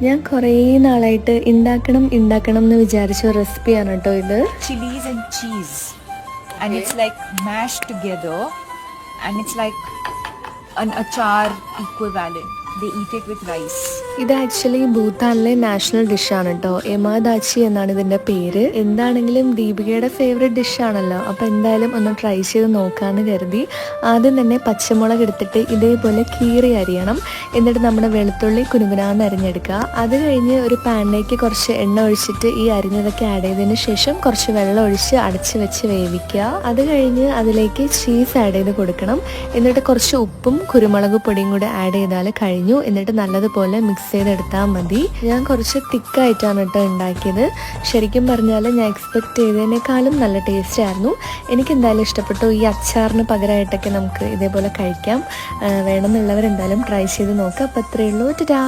ഞാൻ കുറേ നാളായിട്ട് ഉണ്ടാക്കണം എന്ന് വിചാരിച്ച ഒരു റെസിപ്പിയാണ് കേട്ടോ ഇത്. Chilies and cheese, and it's like mashed together, and it's like an achar equivalent. They eat it with rice. ഇത് ആക്ച്വലി ഭൂട്ടാനിലെ നാഷണൽ ഡിഷാണ് കേട്ടോ. എമാദാച്ചി എന്നാണ് ഇതിൻ്റെ പേര്. എന്താണെങ്കിലും ദീപികയുടെ ഫേവറേറ്റ് ഡിഷാണല്ലോ, അപ്പോൾ എന്തായാലും ഒന്ന് ട്രൈ ചെയ്ത് നോക്കാമെന്ന് കരുതി. ആദ്യം തന്നെ പച്ചമുളക് എടുത്തിട്ട് ഇതേപോലെ കീറി അരിയണം. എന്നിട്ട് നമ്മുടെ വെളുത്തുള്ളി കുനുകുനാന്ന് അരിഞ്ഞെടുക്കുക. അത് കഴിഞ്ഞ് ഒരു പാനിലേക്ക് കുറച്ച് എണ്ണ ഒഴിച്ചിട്ട് ഈ അരിഞ്ഞതൊക്കെ ആഡ് ചെയ്തതിന് ശേഷം കുറച്ച് വെള്ളം ഒഴിച്ച് അടച്ച് വെച്ച് വേവിക്കുക. അത് കഴിഞ്ഞ് അതിലേക്ക് ചീസ് ആഡ് ചെയ്ത് കൊടുക്കണം. എന്നിട്ട് കുറച്ച് ഉപ്പും കുരുമുളക് പൊടിയും കൂടെ ആഡ് ചെയ്താൽ കഴിഞ്ഞു. എന്നിട്ട് നല്ലതുപോലെ മിക്സ് ചെയ്തെടുത്താൽ മതി. ഞാൻ കുറച്ച് തിക്കായിട്ടാണ് കേട്ടോ ഉണ്ടാക്കിയത്. ശരിക്കും പറഞ്ഞാൽ ഞാൻ എക്സ്പെക്ട് ചെയ്തതിനേക്കാളും നല്ല ടേസ്റ്റ് ആയിരുന്നു. എനിക്ക് എന്തായാലും ഇഷ്ടപ്പെട്ടു. ഈ അച്ചാറിന് പകരമായിട്ടൊക്കെ നമുക്ക് ഇതേപോലെ കഴിക്കാം. വേണമെന്നുള്ളവരെന്തായാലും ട്രൈ ചെയ്ത് നോക്കാം. അപ്പോൾ അത്രയേ ഉള്ളൂ. ടാ.